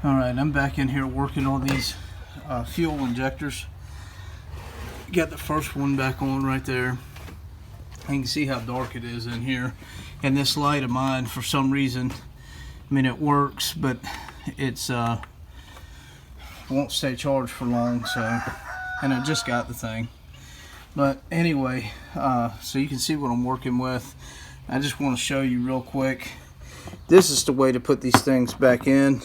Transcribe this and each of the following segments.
Alright, I'm back in here working on these fuel injectors. Got the first one back on right there. You can see how dark it is in here. And this light of mine, for some reason, I mean, it works, but it's won't stay charged for long. So, and I just got the thing. But anyway, so you can see what I'm working with. I just want to show you real quick. This is the way to put these things back in.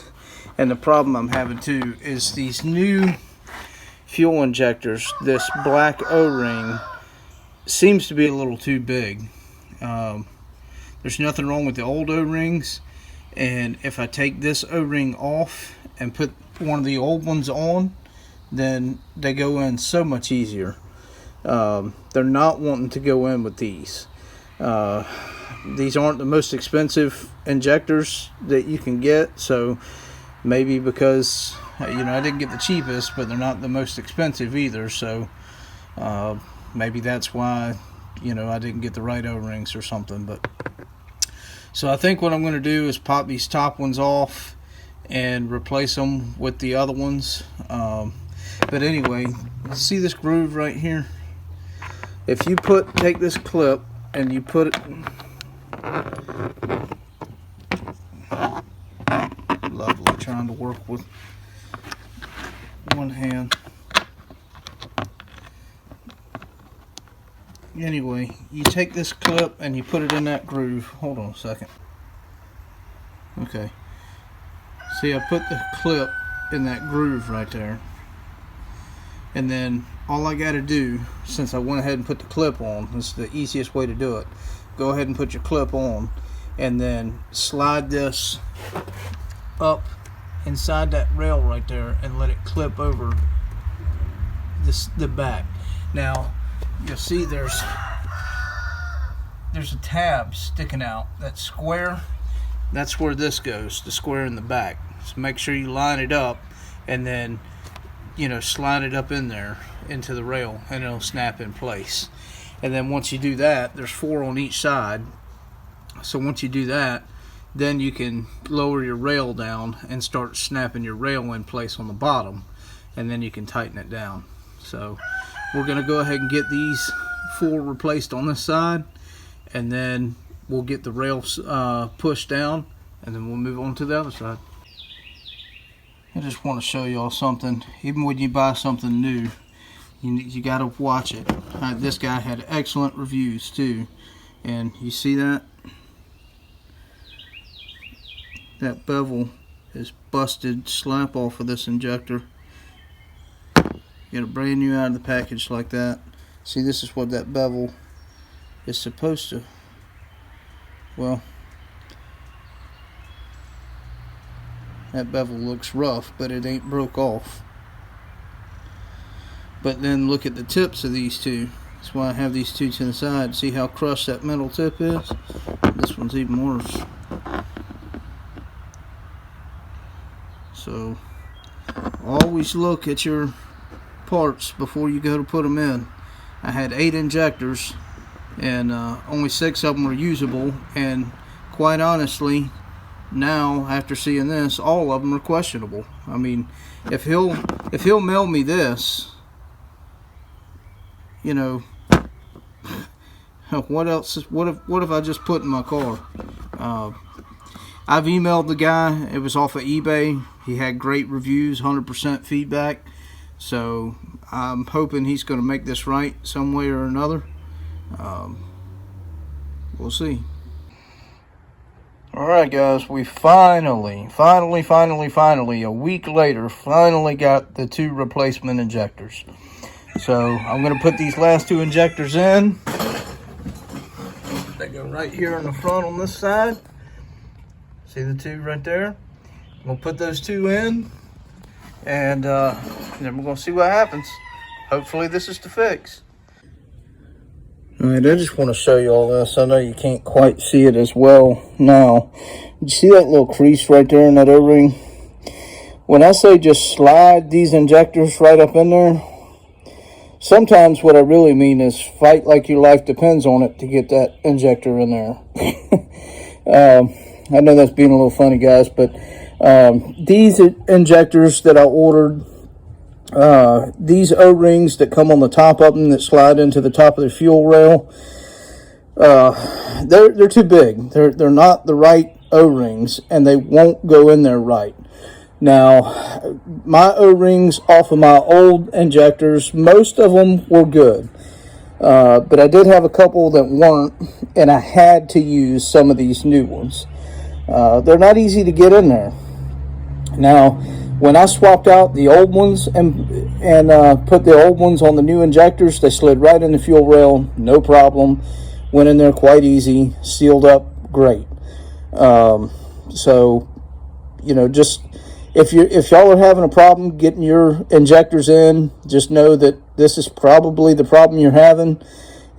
And the problem I'm having too is these new fuel injectors, this black O-ring seems to be a little too big. There's nothing wrong with the old O-rings, and if I take this O-ring off and put one of the old ones on, then they go in so much easier. They're not wanting to go in with these. These aren't the most expensive injectors that you can get, so maybe because, you know, I didn't get the cheapest, but they're not the most expensive either, so maybe that's why, you know, I didn't get the right O-rings or something. But so I think what I'm going to do is pop these top ones off and replace them with the other ones. But anyway, see this groove right here? If you take this clip and you put it, lovely, trying to work with one hand. Anyway, you take this clip and you put it in that groove. Hold on a second. Okay. See, I put the clip in that groove right there. And then all I got to do, since I went ahead and put the clip on, this is the easiest way to do it. Go ahead and put your clip on and then slide this up inside that rail right there and let it clip over the back. Now you'll see there's a tab sticking out. That square, that's where this goes, the square in the back. So make sure you line it up and then, you know, slide it up in there into the rail and it'll snap in place. And then once you do that, there's 4 on each side. So once you do that, then you can lower your rail down and start snapping your rail in place on the bottom, and then you can tighten it down. So we're going to go ahead and get these 4 replaced on this side, and then we'll get the rails pushed down, and then we'll move on to the other side. I just want to show y'all something. Even when you buy something new, you got to watch it. This guy had excellent reviews too, and you see that? That bevel is busted slap off of this injector. Get a brand new out of the package like that. See, this is what that bevel is supposed to, well, that bevel looks rough, but it ain't broke off. But then look at the tips of these two. That's why I have these two to the side. See how crushed that metal tip is? This one's even worse. So always look at your parts before you go to put them in. I had 8 injectors and only 6 of them were usable, and quite honestly, now after seeing this, all of them are questionable. I mean, if he'll mail me this, you know, what else? What if I just put in my car? I've emailed the guy. It was off of eBay. He had great reviews, 100% feedback. So I'm hoping he's going to make this right some way or another. We'll see. Alright guys, we finally, a week later, finally got the 2 replacement injectors. So I'm going to put these last 2 injectors in. They go right here in the front on this side. See the 2 right there? We'll put those 2 in, and then we're going to see what happens. Hopefully this is to fix. Alright, I just want to show you all this. I know you can't quite see it as well now. You see that little crease right there in that O-ring? When I say just slide these injectors right up in there, sometimes what I really mean is fight like your life depends on it to get that injector in there. I know that's being a little funny, guys, but These injectors that I ordered, these O-rings that come on the top of them that slide into the top of the fuel rail, they're too big. They're not the right O-rings, and they won't go in there right. Now, my O-rings off of my old injectors, most of them were good, but I did have a couple that weren't, and I had to use some of these new ones. They're not easy to get in there. Now, when I swapped out the old ones and put the old ones on the new injectors, they slid right in the fuel rail, no problem. Went in there quite easy, sealed up great. So, you know, just if y'all are having a problem getting your injectors in, just know that this is probably the problem you're having.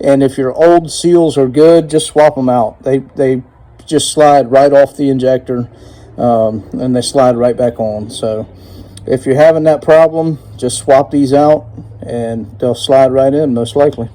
And if your old seals are good, just swap them out. They just slide right off the injector. And they slide right back on. So if you're having that problem, just swap these out and they'll slide right in most likely.